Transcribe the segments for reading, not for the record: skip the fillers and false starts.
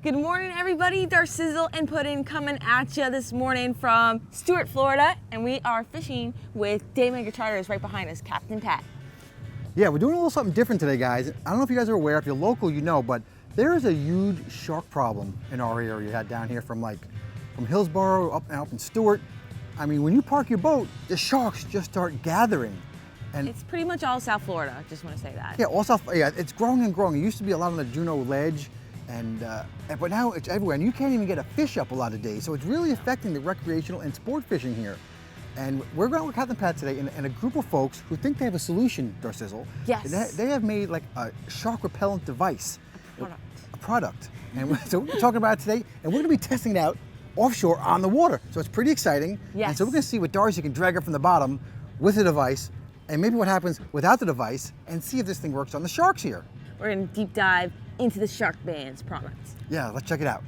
Good morning, everybody. Darcizzle and Pudding coming at you this morning from Stuart, Florida, and we are fishing with Daymaker Charters right behind us, Captain Pat. Yeah, we're doing a little something different today, guys. I don't know if you guys are aware, if you're local, you know, but there is a huge shark problem in our area down here from Hillsborough up in Stuart. I mean, when you park your boat, the sharks just start gathering. And it's pretty much all South Florida, I just want to say that. Yeah, it's growing and growing. It used to be a lot on the Juneau Ledge, but now it's everywhere, and you can't even get a fish up a lot of days. So it's really affecting the recreational and sport fishing here. And we're going with Capt Pat today and a group of folks who think they have a solution, Darcizzle. Yes. They have made like a shark repellent device. A product. And so we're talking about it today, and we're going to be testing it out offshore on the water. So it's pretty exciting. Yes. And so we're going to see what Darcy can drag up from the bottom with the device, and maybe what happens without the device, and see if this thing works on the sharks here. We're going to deep dive into the Sharkbanz products. Yeah, let's check it out.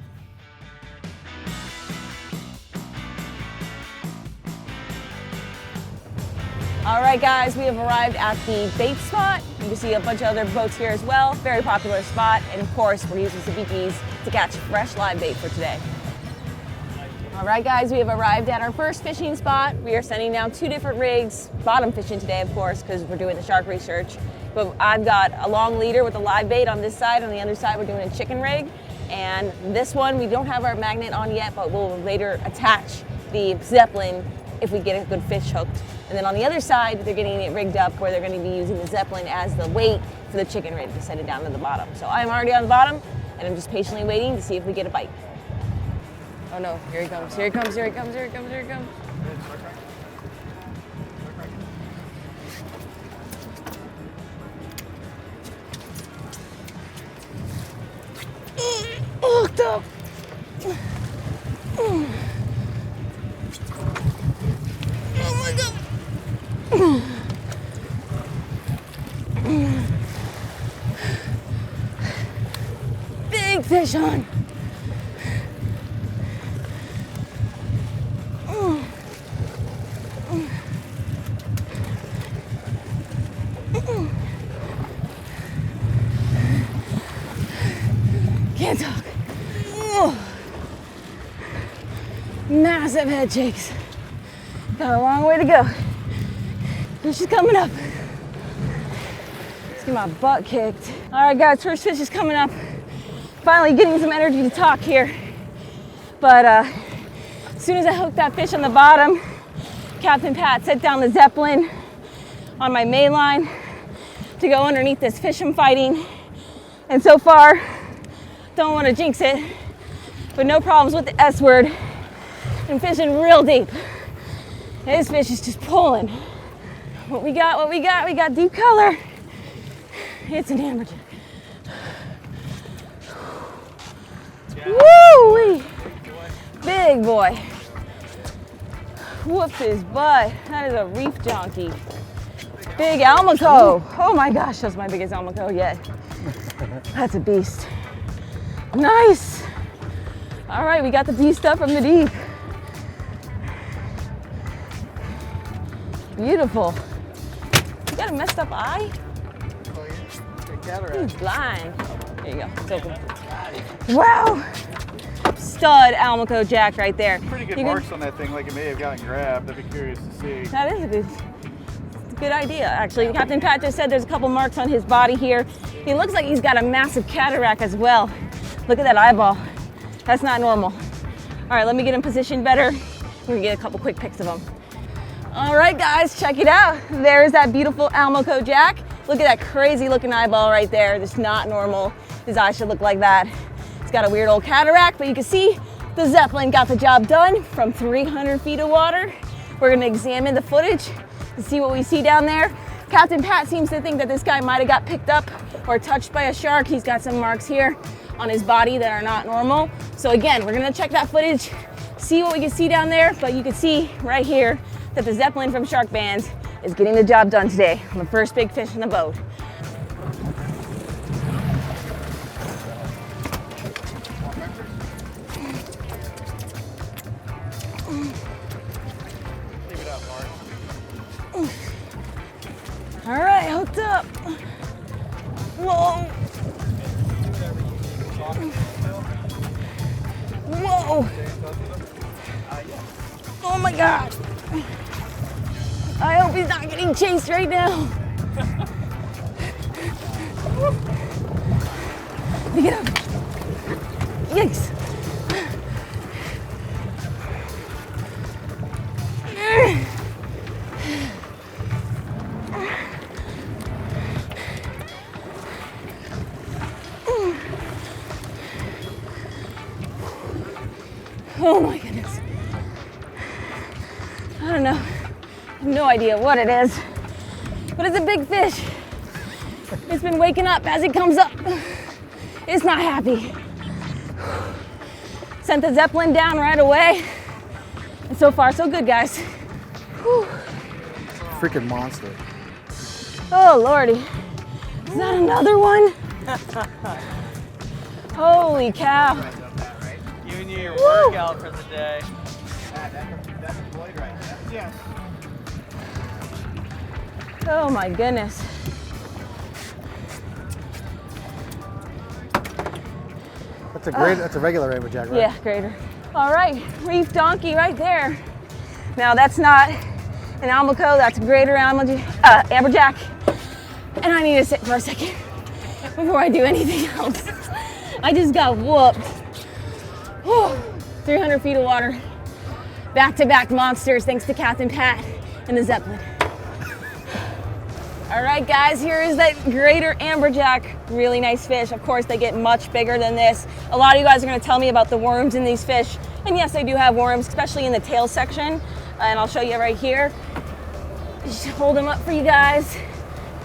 All right, guys, we have arrived at the bait spot. You can see a bunch of other boats here as well. Very popular spot. And of course, we're using some BPs to catch fresh live bait for today. All right, guys, we have arrived at our first fishing spot. We are sending down 2 different rigs, bottom fishing today, of course, because we're doing the shark research. But I've got a long leader with a live bait on this side. On the other side, we're doing a chicken rig. And this one, we don't have our magnet on yet, but we'll later attach the Zeppelin if we get a good fish hooked. And then on the other side, they're getting it rigged up where they're going to be using the Zeppelin as the weight for the chicken rig to set it down to the bottom. So I'm already on the bottom, and I'm just patiently waiting to see if we get a bite. Oh no, here he comes, here he comes, here he comes, here he comes, here he comes. Hooked up. Oh my God. Big fish on. Can't talk. Oh. Massive head shakes. Got a long way to go. Fish is coming up. Let's get my butt kicked. All right, guys, first fish is coming up. Finally getting some energy to talk here. But as soon as I hooked that fish on the bottom, Captain Pat set down the Zeppelin on my main line to go underneath this fish I'm fighting. And so far, don't want to jinx it, but no problems with the S word. I'm fishing real deep. This fish is just pulling. What we got, we got deep color. It's an amberjack. Woo-wee! Big boy. Whooped his butt. That is a reef junkie. Big almaco. Oh my gosh, that's my biggest almaco yet. That's a beast. Nice. All right, we got the beast up from the deep. Beautiful. You got a messed up eye? Oh, yeah. He's blind. There you go. It's open. Wow. Stud almaco jack right there. Pretty good marks on that thing, like it may have gotten grabbed. I'd be curious to see. That is a good idea, actually. Captain Pat just said there's a couple marks on his body here. He looks like he's got a massive cataract as well. Look at that eyeball. That's not normal. All right, let me get him positioned better. We're gonna get a couple quick pics of him. All right, guys, check it out. There's that beautiful almaco jack. Look at that crazy looking eyeball right there. That's not normal. His eyes should look like that. He's got a weird old cataract, but you can see the Zeppelin got the job done from 300 feet of water. We're gonna examine the footage to see what we see down there. Captain Pat seems to think that this guy might have got picked up or touched by a shark. He's got some marks here on his body that are not normal. So again, we're gonna check that footage, see what we can see down there, but you can see right here that the Zeppelin from Sharkbanz is getting the job done today on the first big fish in the boat. All right, hooked up. Whoa. Woo. Oh my God. I hope he's not getting chased right now. Pick it up. Yikes. Oh my goodness. I don't know. I have no idea what it is, but it's a big fish. It's been waking up as it comes up. It's not happy. Sent the Zeppelin down right away. And so far, so good, guys. Whew. Freaking monster. Oh, Lordy. Is that another one? Holy cow. Giving you your workout for the day. That's Floyd right there. Yeah. Oh my goodness. That's a great. That's a regular amberjack, right? Yeah, greater. All right, reef donkey right there. Now that's not an almaco, that's a greater amberjack. And I need to sit for a second before I do anything else. I just got whooped. Whew. 300 feet of water. Back-to-back monsters thanks to Capt Pat and the Zeppelin. All right, guys, here is that greater amberjack. Really nice fish. Of course, they get much bigger than this. A lot of you guys are gonna tell me about the worms in these fish. And yes, they do have worms, especially in the tail section. And I'll show you right here. Just hold them up for you guys.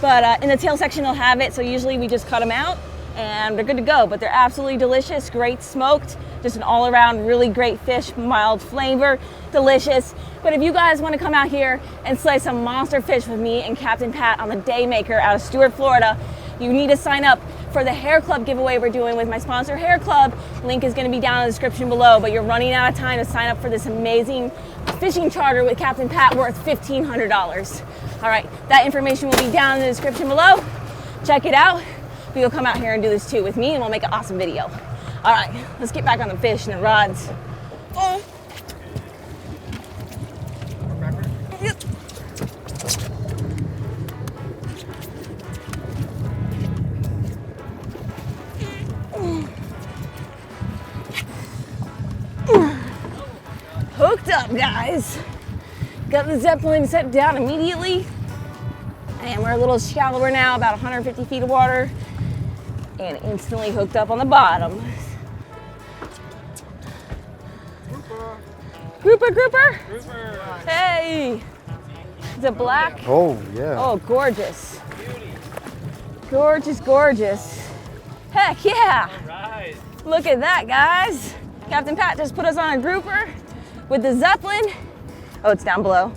But in the tail section, they'll have it. So usually we just cut them out and they're good to go. But they're absolutely delicious, great smoked. Just an all around really great fish, mild flavor, delicious. But if you guys want to come out here and slay some monster fish with me and Capt Pat on the Daymaker out of Stuart, Florida, you need to sign up for the Hair Club giveaway we're doing with my sponsor, Hair Club. Link is going to be down in the description below, but you're running out of time to sign up for this amazing fishing charter with Capt Pat worth $1,500. All right, that information will be down in the description below. Check it out. But you'll come out here and do this too with me and we'll make an awesome video. All right, let's get back on the fish and the rods. Oh. Yep. Hooked up, guys. Got the Zeppelin set down immediately. And we're a little shallower now, about 150 feet of water. And instantly hooked up on the bottom. Grouper, grouper. Grouper. Hey. It's a black. Oh yeah. Oh, gorgeous. Gorgeous, gorgeous. Heck yeah. All right. Look at that, guys. Capt Pat just put us on a grouper with the Zeppelin. Oh, it's down below,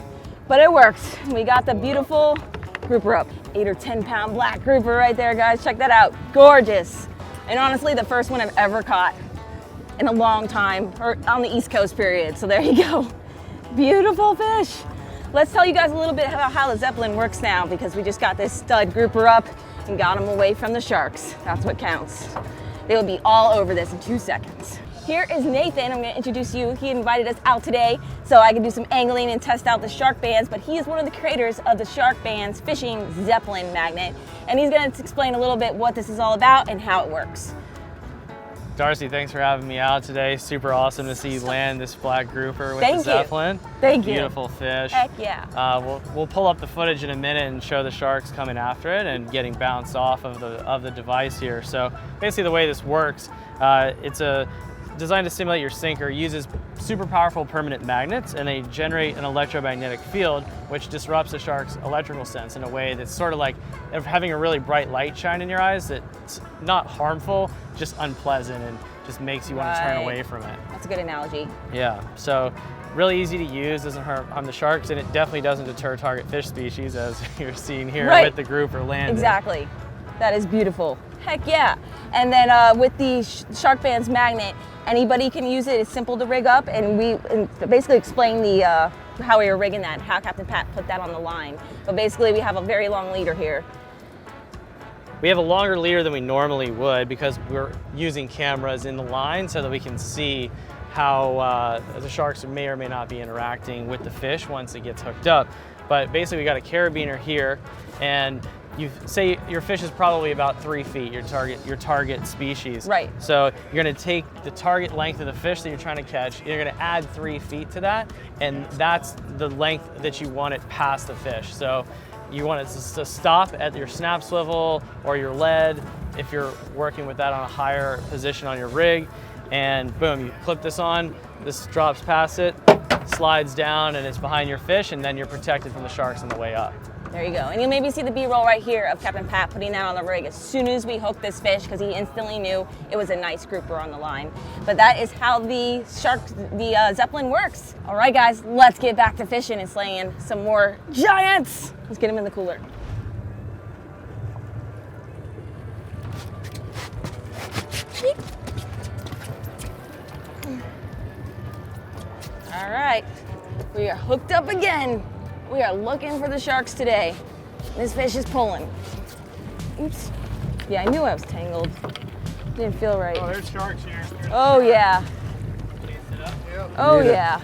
but it worked. We got the beautiful grouper up. 8 or 10 pound black grouper right there, guys. Check that out. Gorgeous. And honestly, the first one I've ever caught in a long time, or on the East Coast period. So there you go. Beautiful fish. Let's tell you guys a little bit about how the Zeppelin works now, because we just got this stud grouper up and got him away from the sharks. That's what counts. They will be all over this in 2 seconds. Here is Nathan. I'm going to introduce you. He invited us out today so I can do some angling and test out the Sharkbanz, but he is one of the creators of the Sharkbanz fishing Zeppelin magnet, and he's going to explain a little bit what this is all about and how it works. Darcy, thanks for having me out today. Super awesome to see you land this black grouper with the Zeppelin. Thank you. Beautiful fish. Heck yeah. We'll pull up the footage in a minute and show the sharks coming after it and getting bounced off of the device here. So basically the way this works, it's designed to simulate your sinker. It uses super powerful permanent magnets, and they generate an electromagnetic field which disrupts the shark's electrical sense in a way that's sort of like having a really bright light shine in your eyes that's not harmful, just unpleasant, and just makes you want to turn away from it. That's a good analogy. Yeah, so really easy to use, doesn't harm the sharks, and it definitely doesn't deter target fish species, as you're seeing here with the grouper landing. Exactly. That is beautiful. Heck yeah. And then with the Sharkbanz magnet, anybody can use it. It's simple to rig up, and we basically explain the how we were rigging that, how Capt Pat put that on the line. But basically we have a very long leader here. We have a longer leader than we normally would because we're using cameras in the line so that we can see how the sharks may or may not be interacting with the fish once it gets hooked up. But basically we got a carabiner here, and you say your fish is probably about 3 feet, your target species. Right. So you're gonna take the target length of the fish that you're trying to catch, you're gonna add 3 feet to that, and that's the length that you want it past the fish. So you want it to stop at your snap swivel or your lead if you're working with that on a higher position on your rig, and boom, you clip this on, this drops past it, slides down, and it's behind your fish, and then you're protected from the sharks on the way up. There you go. And you'll maybe see the B-roll right here of Captain Pat putting that on the rig as soon as we hooked this fish, because he instantly knew it was a nice grouper on the line. But that is how the Zeppelin works. All right, guys, let's get back to fishing and slaying some more giants. Let's get them in the cooler. All right, we are hooked up again. We are looking for the sharks today. This fish is pulling. Oops. Yeah, I knew I was tangled. Didn't feel right. Oh, there's sharks here. Oh, yeah. Oh, yeah.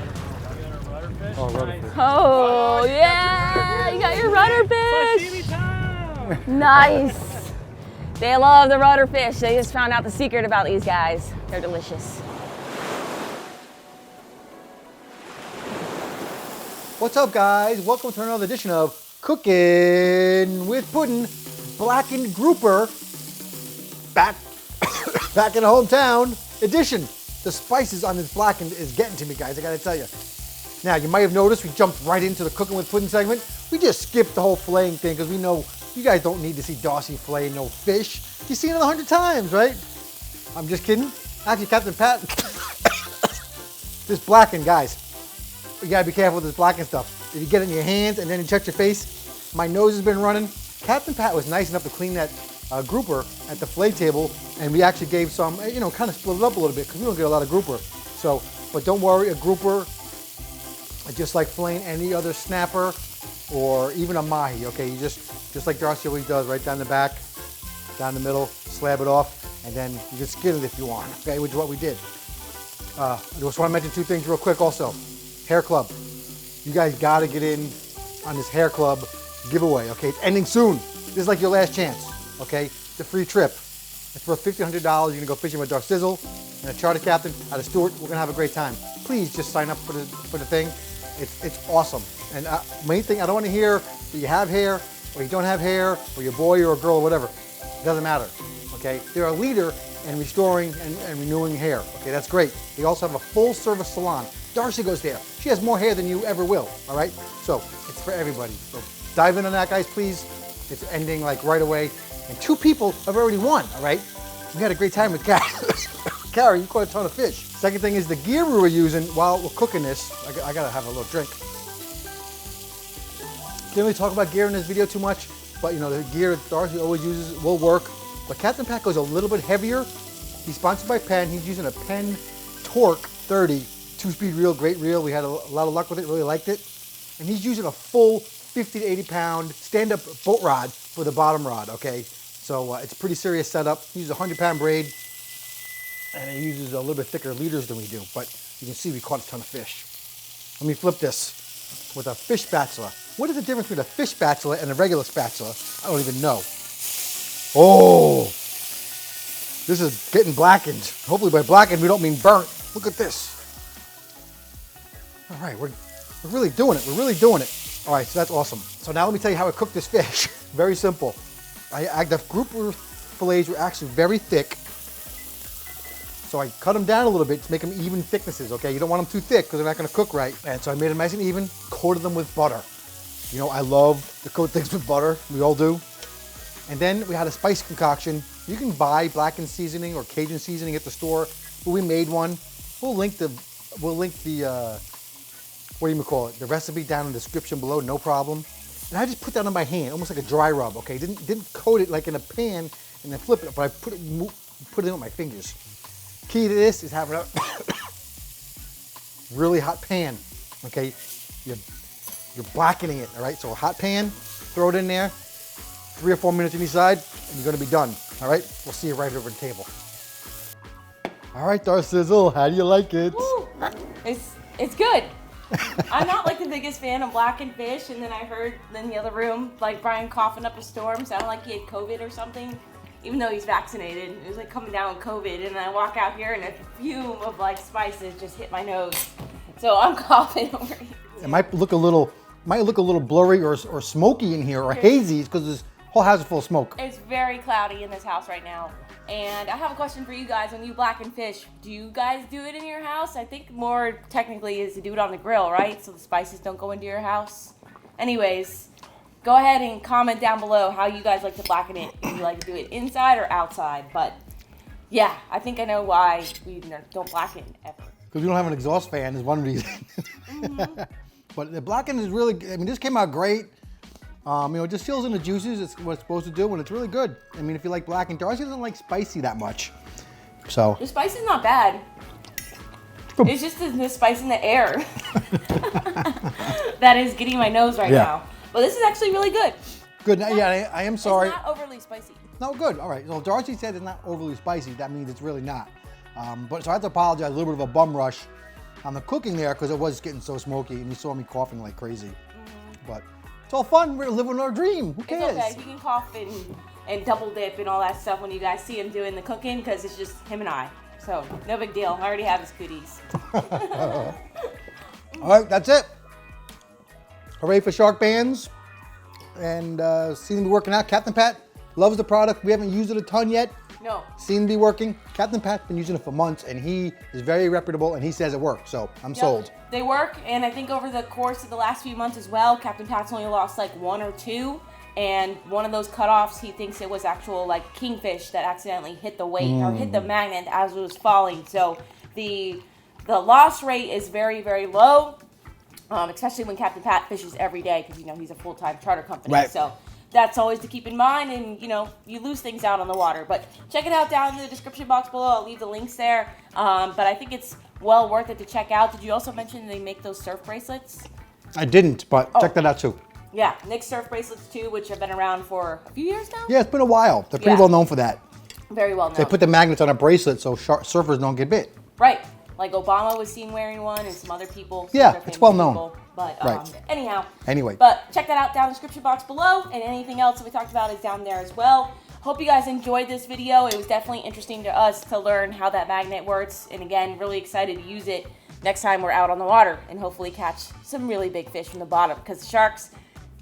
Oh, rudderfish. Oh, yeah. You got your rudderfish. Nice. They love the rudderfish. They just found out the secret about these guys. They're delicious. What's up, guys? Welcome to another edition of Cooking with Puddin', blackened grouper, back in the hometown edition. The spices on this blackened is getting to me, guys, I gotta tell you. Now, you might have noticed we jumped right into the Cooking with Puddin' segment. We just skipped the whole filleting thing because we know you guys don't need to see Darcy fillet no fish. You've seen it 100 times, right? I'm just kidding. Actually, Captain Pat, this blackened, guys. You gotta be careful with this blackened stuff. If you get it in your hands and then you touch your face, my nose has been running. Captain Pat was nice enough to clean that grouper at the fillet table, and we actually gave some, you know, kind of split it up a little bit because we don't get a lot of grouper. So, but don't worry, a grouper, just like filleting any other snapper or even a mahi, okay? You just like Darcy always does, right down the back, down the middle, slab it off, and then you can skin it if you want, okay, which is what we did. I just want to mention two things real quick also. Hair club. You guys got to get in on this hair club giveaway, okay? It's ending soon. This is like your last chance, okay? It's a free trip. It's worth $1,500. You're going to go fishing with Darcizzle and a charter captain out of Stuart. We're going to have a great time. Please just sign up for the thing. It's awesome. And main thing, I don't want to hear that you have hair or you don't have hair or you're a boy or a girl or whatever. It doesn't matter, okay? They're a leader in restoring and renewing hair, okay? That's great. They also have a full-service salon. Darcy goes there. She has more hair than you ever will, all right? So it's for everybody. So dive in on that, guys, please. It's ending like right away. And 2 people have already won, all right? We had a great time with Carrie, you caught a ton of fish. Second thing is the gear we were using while we're cooking this. I gotta have a little drink. Didn't really talk about gear in this video too much, but you know, the gear that Darcy always uses will work. But Captain Pat goes a little bit heavier. He's sponsored by Penn. He's using a Penn Torque 30 2-speed reel, great reel. We had a lot of luck with it, really liked it. And he's using a full 50 to 80 pound stand-up boat rod for the bottom rod, okay? So it's a pretty serious setup. He uses a 100-pound braid, and he uses a little bit thicker leaders than we do, but you can see we caught a ton of fish. Let me flip this with a fish spatula. What is the difference between a fish spatula and a regular spatula? I don't even know. Oh, this is getting blackened. Hopefully by blackened, we don't mean burnt. Look at this. All right, we're really doing it. We're really doing it. All right, so that's awesome. So now let me tell you how I cook this fish. Very simple. The grouper fillets were actually very thick. So I cut them down a little bit to make them even thicknesses, okay? You don't want them too thick because they're not gonna cook right. And so I made them nice and even, coated them with butter. You know, I love to coat things with butter. We all do. And then we had a spice concoction. You can buy blackened seasoning or Cajun seasoning at the store, but we made one. We'll link the what do you call it? The recipe down in the description below, no problem. And I just put that on my hand, almost like a dry rub, okay? Didn't coat it like in a pan and then flip it, but I put it in with my fingers. Key to this is having a really hot pan, okay? You're blackening it, all right? So a hot pan, throw it in there, 3 or 4 minutes on each side, and you're gonna be done. All right, we'll see you right over the table. All right, Darcizzle, how do you like it? Woo. It's good. I'm not like the biggest fan of blackened fish, and then I heard in the other room like Brian coughing up a storm, sounded like he had COVID or something, even though he's vaccinated. It was like coming down with COVID, and I walk out here and a fume of like spices just hit my nose. So I'm coughing over here. It might look a little blurry or smoky in here or hazy because this whole house is full of smoke. It's very cloudy in this house right now. And I have a question for you guys. When you blacken fish, do you guys do it in your house? I think more technically is to do it on the grill, right? So the spices don't go into your house. Anyways, go ahead and comment down below how you guys like to blacken it. If you like to do it inside or outside. But yeah, I know why we don't blacken ever. Because we don't have an exhaust fan is one reason. Mm-hmm. But the blackened is really, I mean, this came out great. It just fills in the juices. It's what it's supposed to do, and it's really good. I mean, if you like blackened, Darcy doesn't like spicy that much. So. The spice is not bad. It's just the spice in the air that is getting my nose right now. But this is actually really good. Good. Yeah, I am sorry. It's not overly spicy. No, good. All right. So Darcy said it's not overly spicy. That means it's really not. But so I have to apologize. A little bit of a bum rush on the cooking there because it was getting so smoky, and you saw me coughing like crazy. Mm-hmm. But it's all fun. We're living our dream. Who cares? It's okay. He can cough and double dip and all that stuff when you guys see him doing the cooking because it's just him and I. So no big deal. I already have his goodies. All right, that's it. Hooray for Sharkbanz. And seem to be working out. Captain Pat loves the product. We haven't used it a ton yet. No. Seem to be working. Captain Pat's been using it for months, and he is very reputable, and he says it works. So I'm sold. They work, and I think over the course of the last few months as well, Captain Pat's only lost like 1 or 2. And one of those cutoffs, he thinks it was actual like kingfish that accidentally hit the weight or hit the magnet as it was falling. So the loss rate is very, very low, especially when Captain Pat fishes every day because he's a full-time charter company. Right. So that's always to keep in mind, and you lose things out on the water. But check it out down in the description box below. I'll leave the links there. But I think it's well worth it to check out. Did you also mention they make those surf bracelets? I didn't, but check that out too. Yeah, Nick's surf bracelets too, which have been around for a few years now. Yeah, it's been a while. They're pretty well known for that. Very well known. They put the magnets on a bracelet so surfers don't get bit. Right. Like Obama was seen wearing one and some other people. Yeah, it's well known. But right. Anyway. But check that out down in the description box below, and anything else that we talked about is down there as well. Hope you guys enjoyed this video. It was definitely interesting to us to learn how that magnet works. And again, really excited to use it next time we're out on the water and hopefully catch some really big fish from the bottom, because the sharks,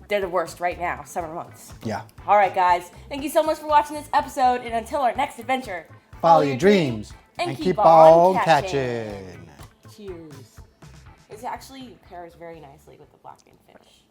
they're the worst right now, summer months. Yeah. All right, guys. Thank you so much for watching this episode, and until our next adventure, follow your dreams and keep on catching. Cheers. It actually pairs very nicely with the blackened fish.